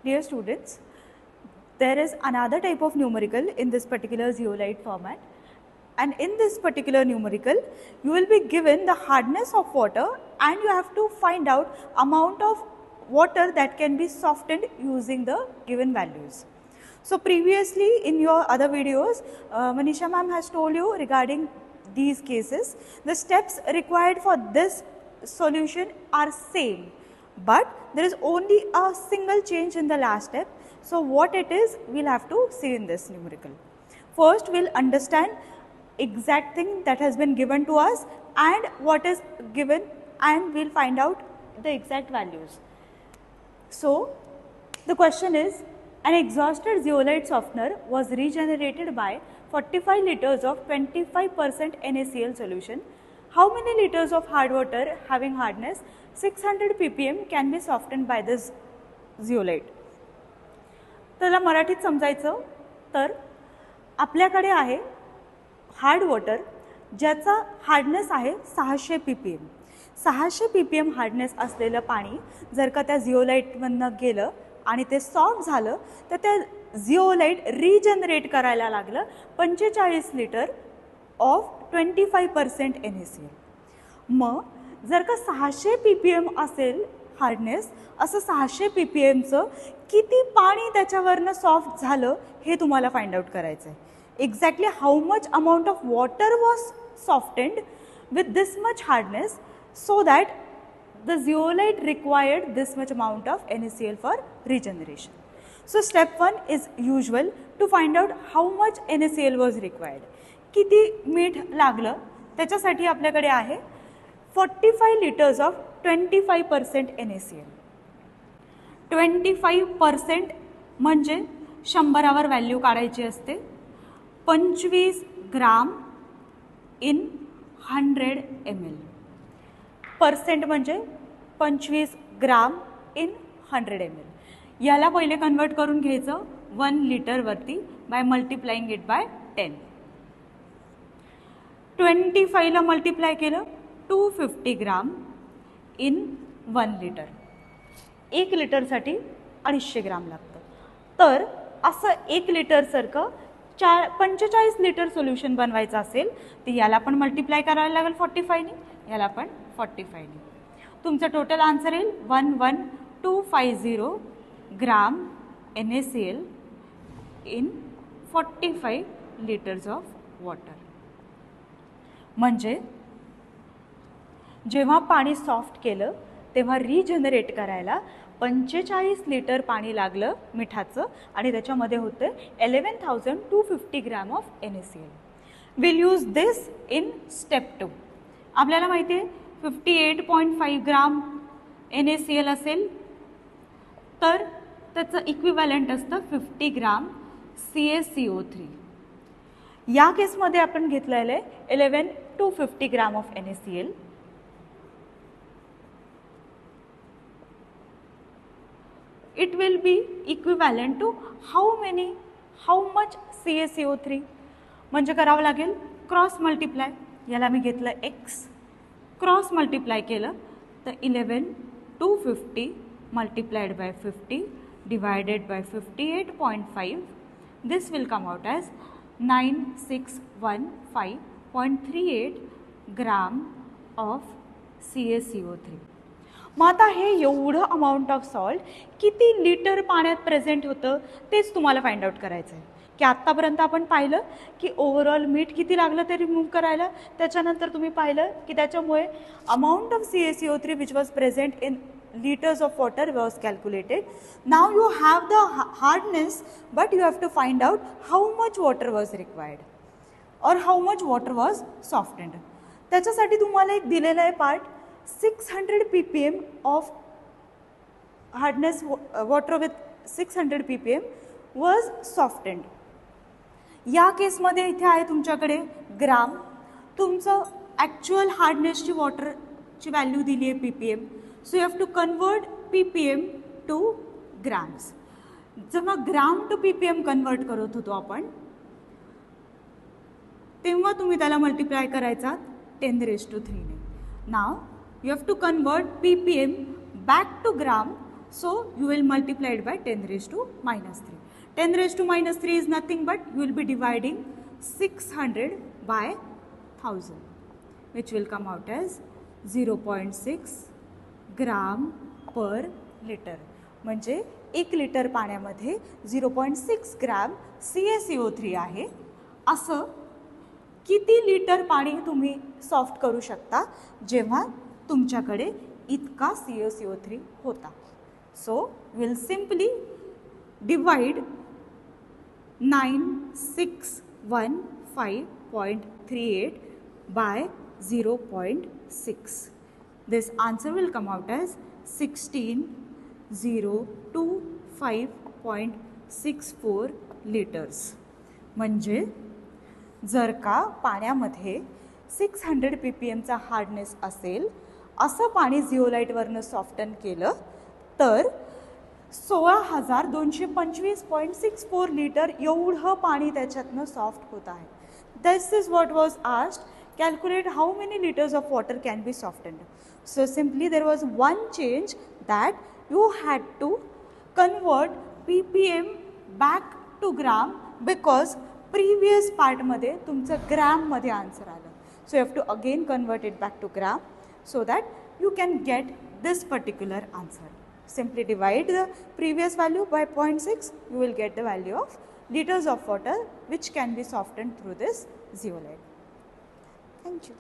Dear students, there is another type of numerical in this particular zeolite format, and in this particular numerical you will be given the hardness of water and you have to find out amount of water that can be softened using the given values. So previously in your other videos, Manisha ma'am has told you regarding these cases. The steps required for this solution are same, but there is only a single change in the last step. So what it is, we'll have to see in this numerical. First we'll understand exact thing that has been given to us and what is given, and we'll find out the exact values. So the question is, an exhausted zeolite softener was regenerated by 45 liters of 25% NaCl solution. How many liters of hard water having hardness 600 ppm can be softened by this zeolite? त्याला मराठीत समजायचं तर आपल्याकडे आहे hard water ज्याचा hardness आहे 600 ppm. 600 ppm hardness असलेलं पाणी जर का त्या झिओलाइटमधनं गेलं आणि ते सॉफ्ट झालं तर त्या झिओलाइट रिजनरेट करायला लागलं 45 लिटर ऑफ 25% NaCl. मग जर का 600 ppm असेल हार्डनेस, असं 600 ppmचं किती पाणी त्याच्यावरनं सॉफ्ट झालं हे तुम्हाला फाइंड आउट करायचं आहे. Exactly how much amount of water was softened with this much hardness so that the zeolite required this much amount of NaCl for regeneration. So step 1 is usual to find out how much NaCl was required. किती मीठ लागलं त्याच्यासाठी आपल्याकडे आहे 45 liters of 25% NaCl. 25% म्हणजे 100वर value काढायची असते. 25 ग्राम in 100 ml. Percent म्हणजे 25 ग्राम इन 100 ml. याला पहिले कन्वर्ट करून घ्यायचं 1 लिटर वरती बाय मल्टिप्लाइंग इट बाय 10. 25 ला मल्टिप्लाय केलं 250 ग्राम इन 1 लिटर. 1 लिटरसाठी 250 ग्राम लागतं. तर असं 1 लिटर सारखं 45 लिटर सोल्युशन बनवायचं असेल तर याला पण मल्टिप्लाय करायला लागेल 45 ने, याला पण 45 ने. तुमचं टोटल आन्सर येईल 11250 ग्राम NaCl in 45 litres of water. म्हणजे जेव्हा पाणी सॉफ्ट केलं तेव्हा रिजनरेट करायला 45 लिटर पाणी लागलं मिठाचं आणि त्याच्यामध्ये होतं 11250 gram of NaCl. Will use this in step 2. आपल्याला माहिती आहे 58.5 ग्राम NaCl असेल तर त्याचं इक्विव्हॅलंट असतं 50 ग्राम CaCO3. या केसमध्ये आपण घेतलेलं आहे 11250 gram of NaCl. It will be equivalent to how much CaCO3. म्हणजे करावं लागेल क्रॉस मल्टिप्लाय. याला मी घेतलं x, क्रॉस मल्टिप्लाय केलं तर 11250 multiplied by 50 divided by 58.5. This will come out as 9615.38 gram of CaCO3. मग आता हे एवढं अमाऊंट ऑफ सॉल्ट किती लिटर पाण्यात प्रेझेंट होतं तेच तुम्हाला फाइंड आउट करायचं आहे. की आत्तापर्यंत आपण पाहिलं की ओव्हरऑल मीठ किती लागलं ते रिमूव्ह करायला. त्याच्यानंतर तुम्ही पाहिलं की त्याच्यामुळे amount of CaCO3 which was present in liters of water was calculated. Now you have the hardness, but you have to find out how much water was required or how much water was softened. त्याच्यासाठी तुम्हाला एक दिलेला आहे part 600 ppm of hardness water with 600 ppm was softened. या केसमध्ये इथे आहे तुमच्याकडे ग्राम. तुमचं ॲक्च्युअल हार्डनेसची वॉटरची व्हॅल्यू दिली आहे ppm. So you have to convert ppm to grams. जेव्हा ग्राम टू ppm कन्वर्ट करत होतो आपण तेव्हा तुम्ही त्याला मल्टिप्लाय करायचा 10⁻³ ने. नाव you have to convert ppm back to gram So you will multiply it by 10 raised to minus 3. 10 raised to minus 3 is nothing but you will be dividing 600 by 1000, which will come out as 0.6 gram per litre. म्हणजे 1 litre पाण्यामध्ये 0.6 gram CaCO3 आहे. असं किती litre पाणी तुम्ही soft करू शकता जेव्हा तुमच्याकडे इतका CaCO3 होता. So will simply divide 9615.38 by 0.6. This answer will come out as 16025.64 liters. म्हणजे जर का पाण्यामध्ये 600 ppm चा हार्डनेस असेल असं पाणी झिओलाइटवरनं सॉफ्टन केलं तर 16,225.64 लिटर एवढं पाणी त्याच्यातनं सॉफ्ट होत आहे. This is what was asked. Calculate how many liters of water can be softened. So simply there was one change that you had to convert ppm back to gram because previous part मध्ये तुमचं gram मध्ये answer आलं. So you have to again convert it back to gram so that you can get this particular answer. Simply divide the previous value by 0.6. You will get the value of liters of water which can be softened through this zeolite. Thank you.